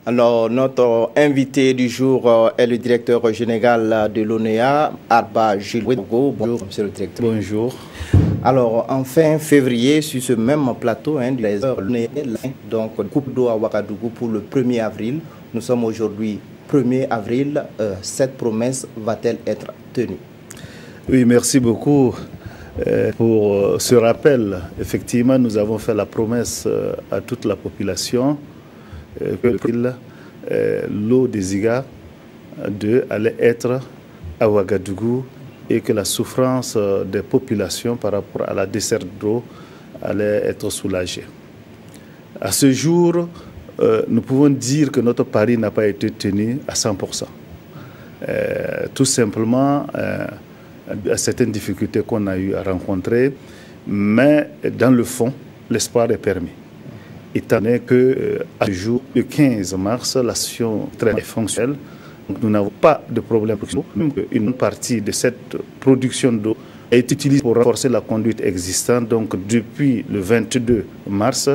Alors, notre invité du jour est le directeur général de l'ONEA, Arba Jules Ouedraogo. Bonjour, monsieur le directeur. Bonjour. Alors, en fin février, sur ce même plateau, donc, coupe d'eau à Ouagadougou pour le 1er avril. Nous sommes aujourd'hui 1er avril. Cette promesse va-t-elle être tenue? Oui, merci beaucoup pour ce rappel. Effectivement, nous avons fait la promesse à toute la population que l'eau des Ziga allait être à Ouagadougou et que la souffrance des populations par rapport à la desserte d'eau allait être soulagée. À ce jour, nous pouvons dire que notre pari n'a pas été tenu à 100%. Tout simplement, à certaines difficultés qu'on a eu à rencontrer, mais dans le fond, l'espoir est permis. Étant donné qu'à ce jour, le 15 mars, la station est fonctionnelle, donc nous n'avons pas de problème. Une partie de cette production d'eau a été utilisée pour renforcer la conduite existante. Donc depuis le 22 mars,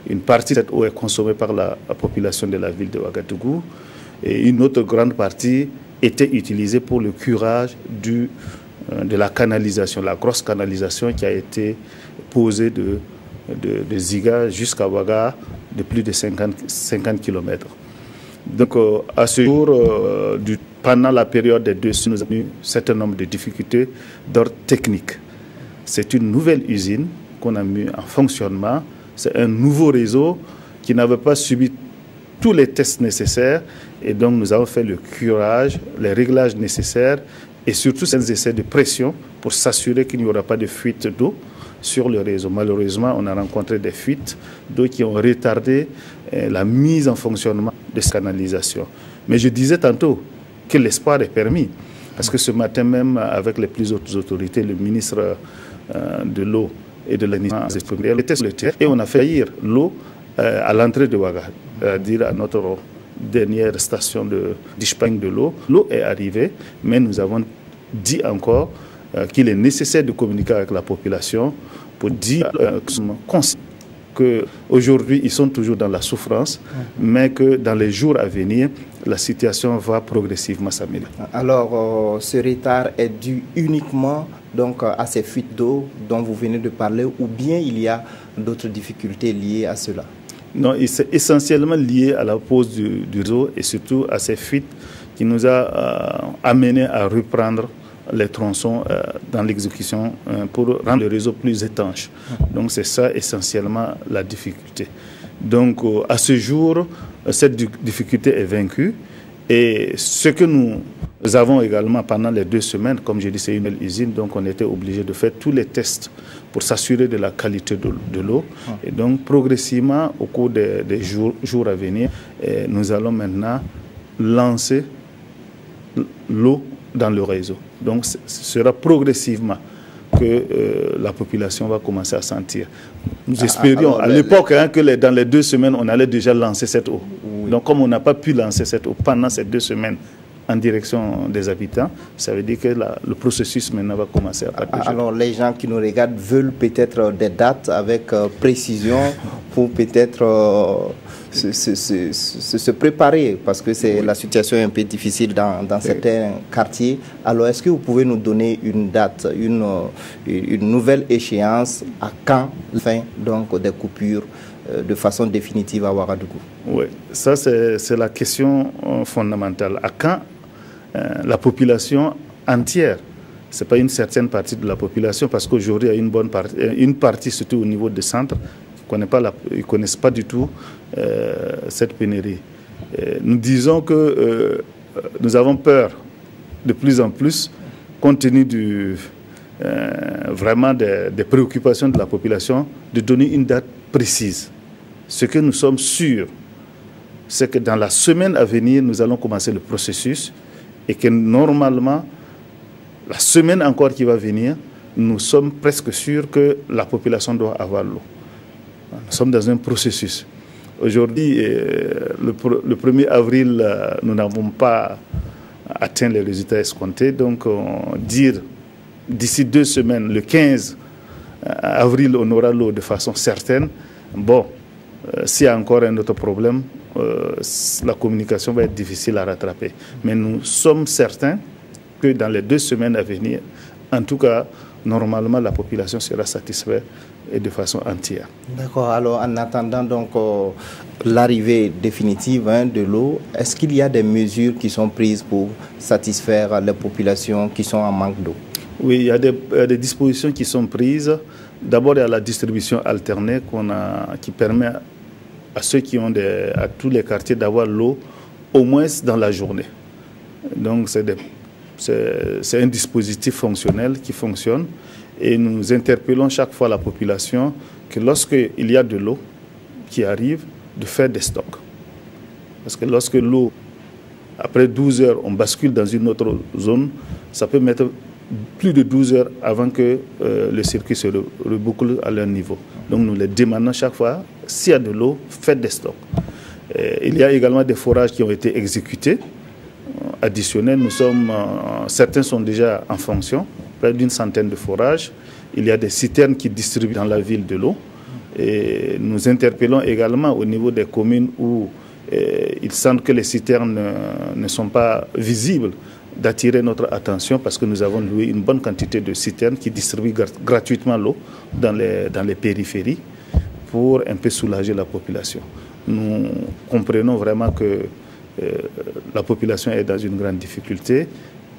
une partie de cette eau est consommée par la population de la ville de Ouagadougou et une autre grande partie était utilisée pour le curage de la canalisation, la grosse canalisation qui a été posée de Ziga jusqu'à Ouaga de plus de 50 km. Donc à ce jour, pendant la période des 2 semaines, nous avons eu un certain nombre de difficultés d'ordre technique. C'est une nouvelle usine qu'on a mis en fonctionnement. C'est un nouveau réseau qui n'avait pas subi tous les tests nécessaires et donc nous avons fait le curage, les réglages nécessaires et surtout ces essais de pression pour s'assurer qu'il n'y aura pas de fuite d'eau sur le réseau. Malheureusement, on a rencontré des fuites d'eau qui ont retardé la mise en fonctionnement de cette canalisation. Mais je disais tantôt que l'espoir est permis, parce que ce matin même, avec les plus hautes autorités, le ministre de l'eau et de l'administration était sur le terrain et on a fait faillir l'eau à l'entrée de Ouaga, dire à notre dernière station de dispatch de l'eau. L'eau est arrivée, mais nous avons dit encore qu'il est nécessaire de communiquer avec la population pour dire qu'aujourd'hui, ils sont toujours dans la souffrance, mais que dans les jours à venir, la situation va progressivement s'améliorer. Alors, ce retard est dû uniquement donc, à ces fuites d'eau dont vous venez de parler, ou bien il y a d'autres difficultés liées à cela? Non, c'est essentiellement lié à la pose du réseau et surtout à ces fuites qui nous a amené à reprendre les tronçons dans l'exécution pour rendre le réseau plus étanche. Donc c'est ça essentiellement la difficulté. Donc à ce jour, cette difficulté est vaincue et ce que nous avons également pendant les 2 semaines, comme je dis, c'est une nouvelle usine, donc on était obligé de faire tous les tests pour s'assurer de la qualité de l'eau. Et donc progressivement, au cours des jours à venir, nous allons maintenant lancer l'eau dans le réseau. Donc ce sera progressivement que la population va commencer à sentir. Nous espérions à l'époque que dans les 2 semaines, on allait déjà lancer cette eau. Oui. Donc comme on n'a pas pu lancer cette eau pendant ces 2 semaines en direction des habitants, ça veut dire que le processus maintenant va commencer à partir. Alors les gens qui nous regardent veulent peut-être des dates avec précision pour peut-être se préparer, parce que la situation est un peu difficile dans certains quartiers. Alors est-ce que vous pouvez nous donner une date, une nouvelle échéance à quand la fin donc, des coupures de façon définitive à Ouagadougou? Oui, ça c'est la question fondamentale. À quand la population entière? Ce n'est pas une certaine partie de la population, parce qu'aujourd'hui, il y a une partie, surtout au niveau des centres, qui ne connaissent pas du tout cette pénurie. Nous disons que nous avons peur de plus en plus, compte tenu vraiment des préoccupations de la population, de donner une date précise. Ce que nous sommes sûrs, c'est que dans la semaine à venir, nous allons commencer le processus et que normalement, la semaine encore qui va venir, nous sommes presque sûrs que la population doit avoir l'eau. Nous sommes dans un processus. Aujourd'hui, le 1er avril, nous n'avons pas atteint les résultats escomptés. Donc, dire d'ici 2 semaines, le 15 avril, on aura l'eau de façon certaine. Bon, s'il y a encore un autre problème, la communication va être difficile à rattraper. Mais nous sommes certains que dans les 2 semaines à venir, en tout cas, normalement, la population sera satisfaite et de façon entière. D'accord. Alors, en attendant donc l'arrivée définitive de l'eau, est-ce qu'il y a des mesures qui sont prises pour satisfaire les populations qui sont en manque d'eau? Oui, il y a des dispositions qui sont prises. D'abord, il y a la distribution alternée qui permet à ceux qui ont à tous les quartiers d'avoir l'eau au moins dans la journée. Donc, c'est un dispositif fonctionnel qui fonctionne et nous interpellons chaque fois la population que lorsqu'il y a de l'eau qui arrive, de faire des stocks. Parce que lorsque l'eau, après 12 heures, on bascule dans une autre zone, ça peut mettre plus de 12 heures avant que le circuit se reboucle à leur niveau. Donc nous les demandons chaque fois, s'il y a de l'eau, faites des stocks. Il y a également des forages qui ont été exécutés, additionnels. Certains sont déjà en fonction, près d'une centaine de forages. Il y a des citernes qui distribuent dans la ville de l'eau. Et nous interpellons également au niveau des communes où il semble que les citernes ne sont pas visibles, d'attirer notre attention parce que nous avons loué une bonne quantité de citernes qui distribuent gratuitement l'eau dans les périphéries pour un peu soulager la population. Nous comprenons vraiment que la population est dans une grande difficulté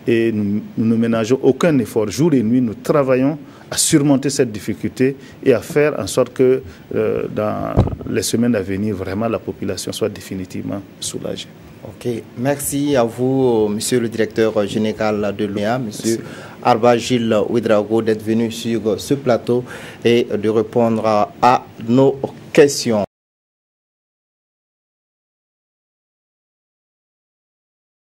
et nous ne ménageons aucun effort. Jour et nuit, nous travaillons à surmonter cette difficulté et à faire en sorte que dans les semaines à venir, vraiment la population soit définitivement soulagée. Ok, merci à vous, monsieur le directeur général de l'ONEA, monsieur Arba Gilles Ouedraogo, d'être venu sur ce plateau et de répondre à nos questions.